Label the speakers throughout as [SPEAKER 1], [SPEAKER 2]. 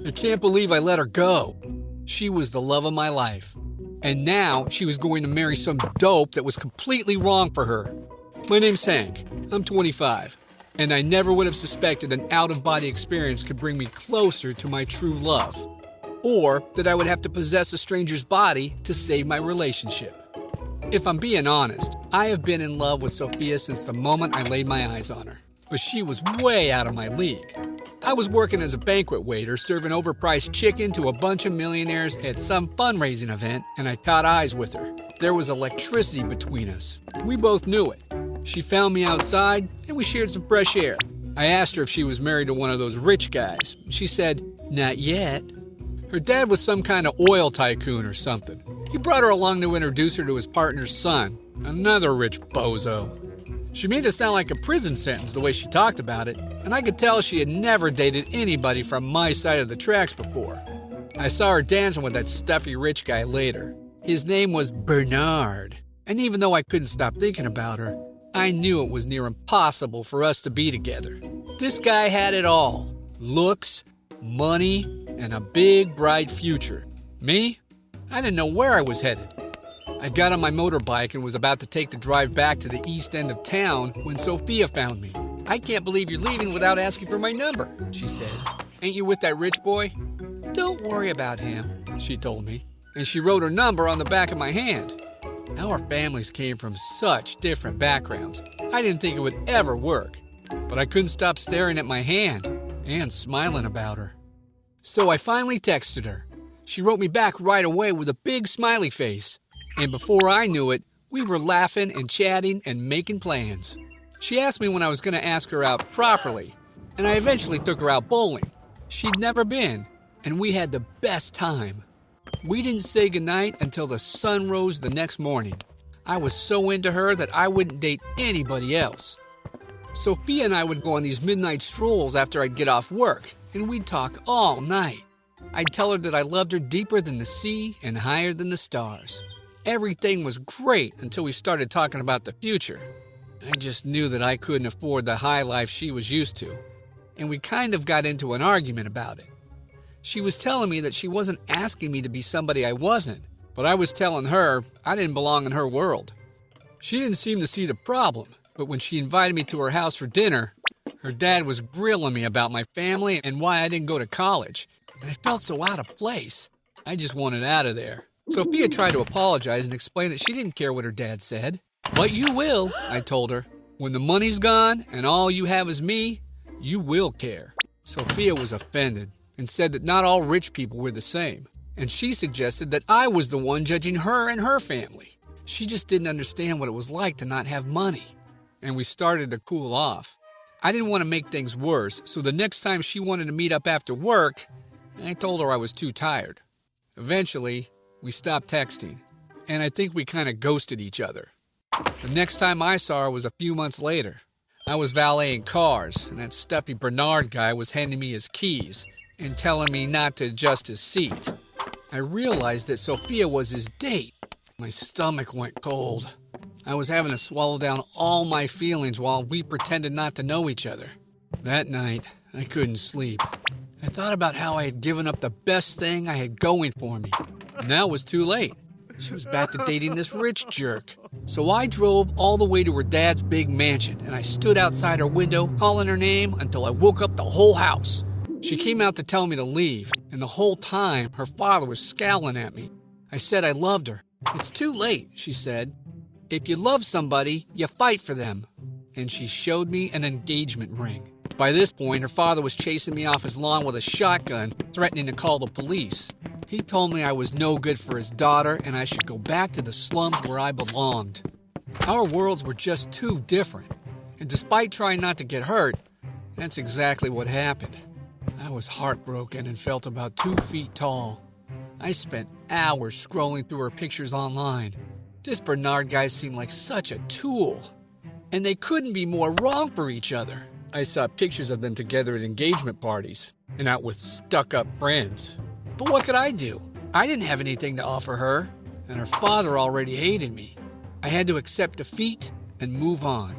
[SPEAKER 1] I can't believe I let her go. She was the love of my life. And now she was going to marry some dope that was completely wrong for her. My name's Hank. I'm 25. And I never would have suspected an out-of-body experience could bring me closer to my true love. Or that I would have to possess a stranger's body to save my relationship. If I'm being honest, I have been in love with Sophia since the moment I laid my eyes on her. But she was way out of my league. I was working as a banquet waiter serving overpriced chicken to a bunch of millionaires at some fundraising event, and I caught eyes with her. There was electricity between us. We both knew it. She found me outside, and we shared some fresh air. I asked her if she was married to one of those rich guys. She said, "Not yet." Her dad was some kind of oil tycoon or something. He brought her along to introduce her to his partner's son, another rich bozo. She made it sound like a prison sentence the way she talked about it, and I could tell she had never dated anybody from my side of the tracks before. I saw her dancing with that stuffy rich guy later. His name was Bernard, and even though I couldn't stop thinking about her, I knew it was near impossible for us to be together. This guy had it all: looks, money, and a big, bright future. Me? I didn't know where I was headed. I got on my motorbike and was about to take the drive back to the east end of town when Sophia found me. "I can't believe you're leaving without asking for my number," she said. "Ain't you with that rich boy?" "Don't worry about him," she told me, and she wrote her number on the back of my hand. Our families came from such different backgrounds. I didn't think it would ever work, but I couldn't stop staring at my hand and smiling about her. So I finally texted her. She wrote me back right away with a big smiley face. And before I knew it, we were laughing and chatting and making plans. She asked me when I was going to ask her out properly, and I eventually took her out bowling. She'd never been, and we had the best time. We didn't say goodnight until the sun rose the next morning. I was so into her that I wouldn't date anybody else. Sophia and I would go on these midnight strolls after I'd get off work, and we'd talk all night. I'd tell her that I loved her deeper than the sea and higher than the stars. Everything was great until we started talking about the future. I just knew that I couldn't afford the high life she was used to, and we kind of got into an argument about it. She was telling me that she wasn't asking me to be somebody I wasn't, but I was telling her I didn't belong in her world. She didn't seem to see the problem, but when she invited me to her house for dinner, her dad was grilling me about my family and why I didn't go to college, and I felt so out of place. I just wanted out of there. Sophia tried to apologize and explain that she didn't care what her dad said. "But you will," I told her. "When the money's gone and all you have is me, you will care." Sophia was offended and said that not all rich people were the same, and she suggested that I was the one judging her and her family. She just didn't understand what it was like to not have money, and we started to cool off. I didn't want to make things worse, so the next time she wanted to meet up after work, I told her I was too tired. Eventually, we stopped texting, and I think we kind of ghosted each other. The next time I saw her was a few months later. I was valeting cars, and that stuffy Bernard guy was handing me his keys and telling me not to adjust his seat. I realized that Sophia was his date. My stomach went cold. I was having to swallow down all my feelings while we pretended not to know each other. That night, I couldn't sleep. I thought about how I had given up the best thing I had going for me. Now it was too late. She was back to dating this rich jerk. So I drove all the way to her dad's big mansion, and I stood outside her window calling her name until I woke up the whole house. She came out to tell me to leave, and the whole time her father was scowling at me. I said I loved her. "It's too late," she said. "If you love somebody, you fight for them." And she showed me an engagement ring. By this point, her father was chasing me off his lawn with a shotgun, threatening to call the police. He told me I was no good for his daughter and I should go back to the slums where I belonged. Our worlds were just too different. And despite trying not to get hurt, that's exactly what happened. I was heartbroken and felt about 2 feet tall. I spent hours scrolling through her pictures online. This Bernard guy seemed like such a tool. And they couldn't be more wrong for each other. I saw pictures of them together at engagement parties and out with stuck-up friends. But what could I do? I didn't have anything to offer her, and her father already hated me. I had to accept defeat and move on.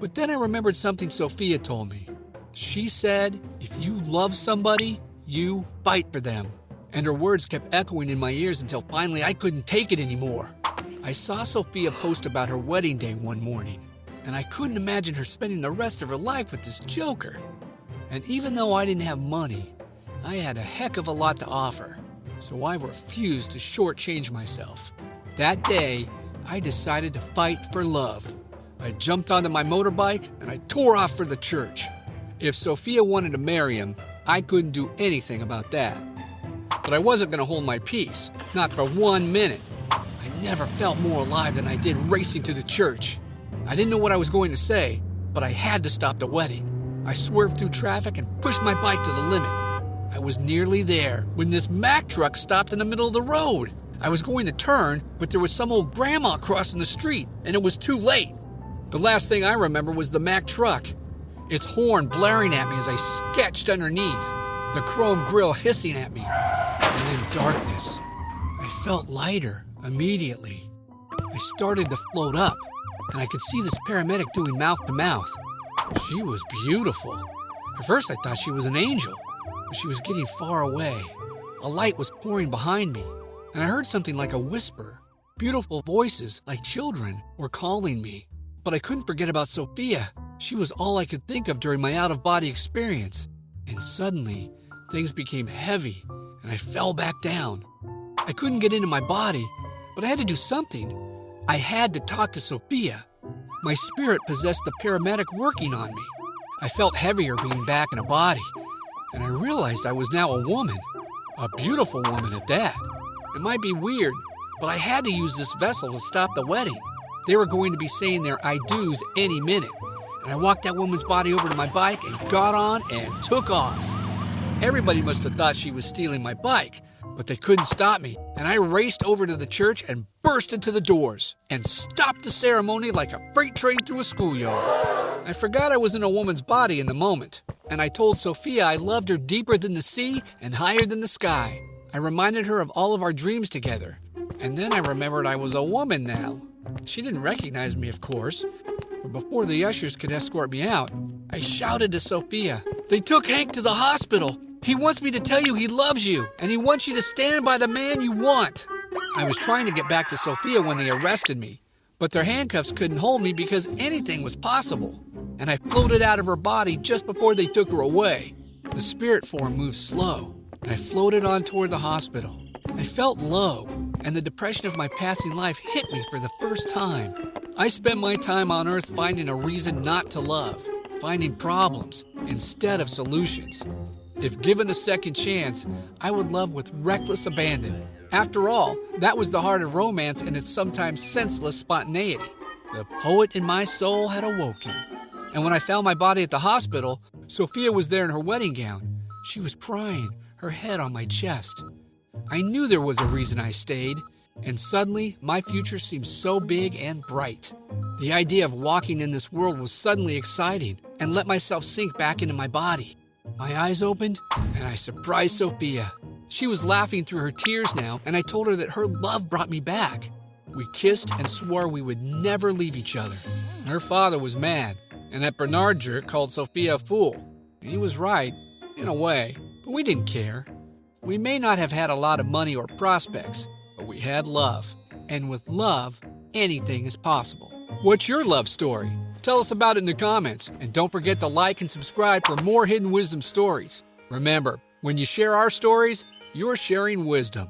[SPEAKER 1] But then I remembered something Sophia told me. She said, if you love somebody, You fight for them. And her words kept echoing in my ears until finally I couldn't take it anymore. I saw Sophia post about her wedding day one morning, and I couldn't imagine her spending the rest of her life with this joker. And even though I didn't have money, I had a heck of a lot to offer, so I refused to shortchange myself. That day, I decided to fight for love. I jumped onto my motorbike and I tore off for the church. If Sophia wanted to marry him, I couldn't do anything about that. But I wasn't going to hold my peace, not for 1 minute. I never felt more alive than I did racing to the church. I didn't know what I was going to say, but I had to stop the wedding. I swerved through traffic and pushed my bike to the limit. I was nearly there when this Mack truck stopped in the middle of the road. I was going to turn, but there was some old grandma crossing the street, and it was too late. The last thing I remember was the Mack truck, its horn blaring at me as I sketched underneath, the chrome grille hissing at me, and then darkness. I felt lighter immediately. I started to float up, and I could see this paramedic doing mouth to mouth. She was beautiful. At first I thought she was an angel, but she was getting far away. A light was pouring behind me, and I heard something like a whisper. Beautiful voices, like children, were calling me. But I couldn't forget about Sophia. She was all I could think of during my out-of-body experience. And suddenly, things became heavy, and I fell back down. I couldn't get into my body, but I had to do something. I had to talk to Sophia. My spirit possessed the paramedic working on me. I felt heavier being back in a body, and I realized I was now a woman, a beautiful woman at that. It might be weird, but I had to use this vessel to stop the wedding. They were going to be saying their I do's any minute, and I walked that woman's body over to my bike and got on and took off. Everybody must have thought she was stealing my bike, but they couldn't stop me, and I raced over to the church and burst into the doors and stopped the ceremony like a freight train through a schoolyard. I forgot I was in a woman's body in the moment, and I told Sophia I loved her deeper than the sea and higher than the sky. I reminded her of all of our dreams together, and then I remembered I was a woman now. She didn't recognize me, of course, but before the ushers could escort me out, I shouted to Sophia, "They took Hank to the hospital. He wants me to tell you he loves you, and he wants you to stand by the man you want." I was trying to get back to Sophia when they arrested me, but their handcuffs couldn't hold me because anything was possible, and I floated out of her body just before they took her away. The spirit form moved slow, and I floated on toward the hospital. I felt low, and the depression of my passing life hit me for the first time. I spent my time on Earth finding a reason not to love, finding problems instead of solutions. If given a second chance, I would love with reckless abandon. After all, that was the heart of romance in its sometimes senseless spontaneity. The poet in my soul had awoken. And when I found my body at the hospital, Sophia was there in her wedding gown. She was crying, her head on my chest. I knew there was a reason I stayed, and suddenly my future seemed so big and bright. The idea of walking in this world was suddenly exciting, and let myself sink back into my body. My eyes opened, and I surprised Sophia. She was laughing through her tears now, and I told her that her love brought me back. We kissed and swore we would never leave each other. Her father was mad, and that Bernard jerk called Sophia a fool. He was right, in a way, but we didn't care. We may not have had a lot of money or prospects, but we had love. And with love, anything is possible. What's your love story? Tell us about it in the comments, and don't forget to like and subscribe for more Hidden Wisdom stories. Remember, when you share our stories, you're sharing wisdom.